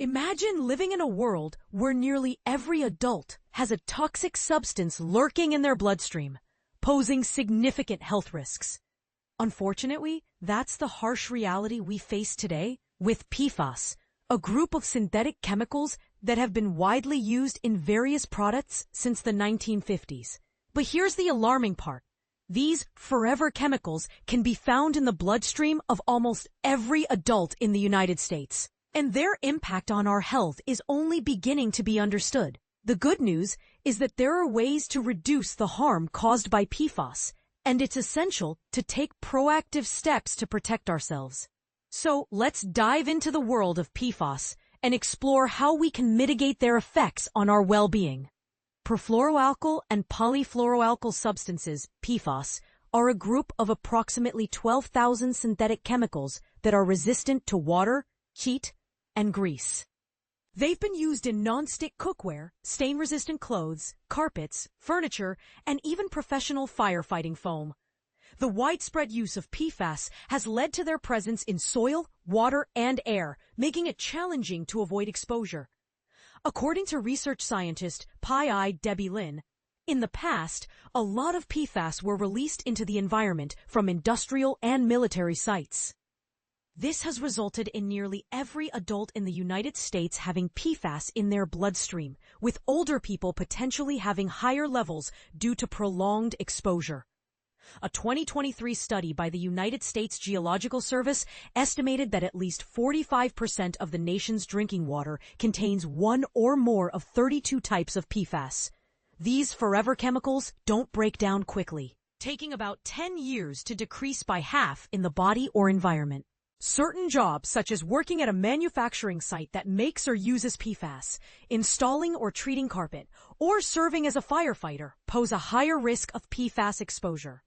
Imagine living in a world where nearly every adult has a toxic substance lurking in their bloodstream, posing significant health risks. Unfortunately, that's the harsh reality we face today with PFAS, a group of synthetic chemicals that have been widely used in various products since the 1950s. But here's the alarming part. These forever chemicals can be found in the bloodstream of almost every adult in the United States. And their impact on our health is only beginning to be understood. The good news is that there are ways to reduce the harm caused by PFAS, and it's essential to take proactive steps to protect ourselves. So let's dive into the world of PFAS and explore how we can mitigate their effects on our well-being. Perfluoroalkyl and polyfluoroalkyl substances, PFAS, are a group of approximately 12,000 synthetic chemicals that are resistant to water, heat, and grease. They've been used in non-stick cookware, stain-resistant clothes, carpets, furniture, and even professional firefighting foam. The widespread use of PFAS has led to their presence in soil, water, and air, making it challenging to avoid exposure. According to research scientist Pi Debbie Lin, in the past, a lot of PFAS were released into the environment from industrial and military sites. This has resulted in nearly every adult in the United States having PFAS in their bloodstream, with older people potentially having higher levels due to prolonged exposure. A 2023 study by the United States Geological Service estimated that at least 45% of the nation's drinking water contains one or more of 32 types of PFAS. These forever chemicals don't break down quickly, taking about 10 years to decrease by half in the body or environment. Certain jobs, such as working at a manufacturing site that makes or uses PFAS, installing or treating carpet, or serving as a firefighter, pose a higher risk of PFAS exposure.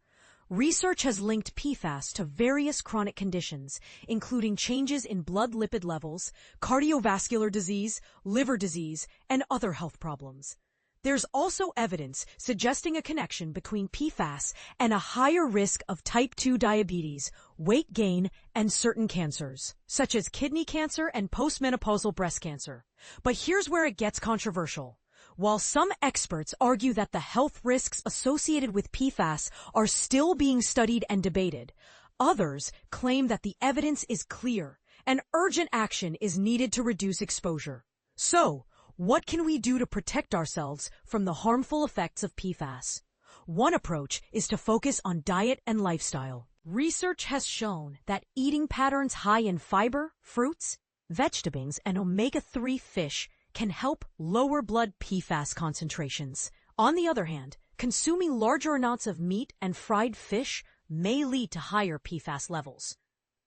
Research has linked PFAS to various chronic conditions, including changes in blood lipid levels, cardiovascular disease, liver disease, and other health problems. There's also evidence suggesting a connection between PFAS and a higher risk of type 2 diabetes, weight gain, and certain cancers, such as kidney cancer and postmenopausal breast cancer. But here's where it gets controversial. While some experts argue that the health risks associated with PFAS are still being studied and debated, others claim that the evidence is clear and urgent action is needed to reduce exposure. So, what can we do to protect ourselves from the harmful effects of PFAS? One approach is to focus on diet and lifestyle. Research has shown that eating patterns high in fiber, fruits, vegetables, and omega-3 fish can help lower blood PFAS concentrations. On the other hand, consuming larger amounts of meat and fried fish may lead to higher PFAS levels.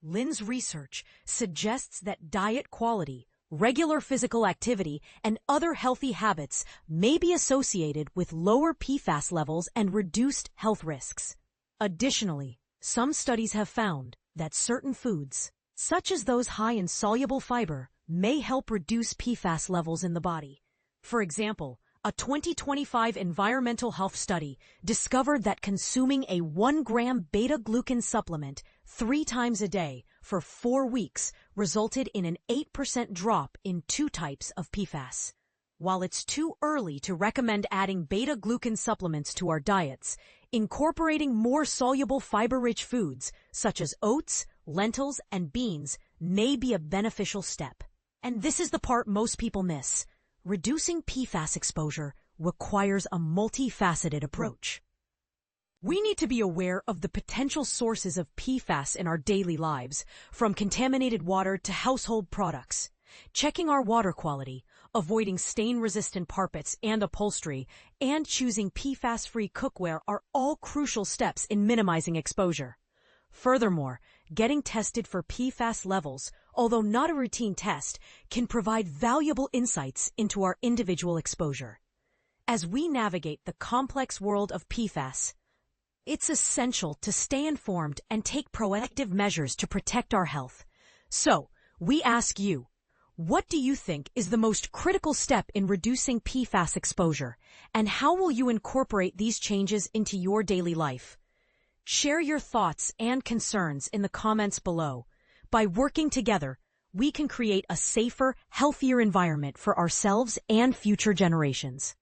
Lin's research suggests that diet quality, regular physical activity, and other healthy habits may be associated with lower PFAS levels and reduced health risks. Additionally, some studies have found that certain foods, such as those high in soluble fiber, may help reduce PFAS levels in the body. For example, a 2025 environmental health study discovered that consuming a 1-gram beta-glucan supplement 3 times a day for 4 weeks resulted in an 8% drop in 2 types of PFAS. While it's too early to recommend adding beta-glucan supplements to our diets, incorporating more soluble fiber-rich foods such as oats, lentils, and beans may be a beneficial step. And this is the part most people miss. Reducing PFAS exposure requires a multifaceted approach. We need to be aware of the potential sources of PFAS in our daily lives, from contaminated water to household products. Checking our water quality, avoiding stain-resistant carpets and upholstery, and choosing PFAS-free cookware are all crucial steps in minimizing exposure. Furthermore, getting tested for PFAS levels, although not a routine test, can provide valuable insights into our individual exposure. As we navigate the complex world of PFAS, it's essential to stay informed and take proactive measures to protect our health. So, we ask you, what do you think is the most critical step in reducing PFAS exposure, and how will you incorporate these changes into your daily life? Share your thoughts and concerns in the comments below. By working together, we can create a safer, healthier environment for ourselves and future generations.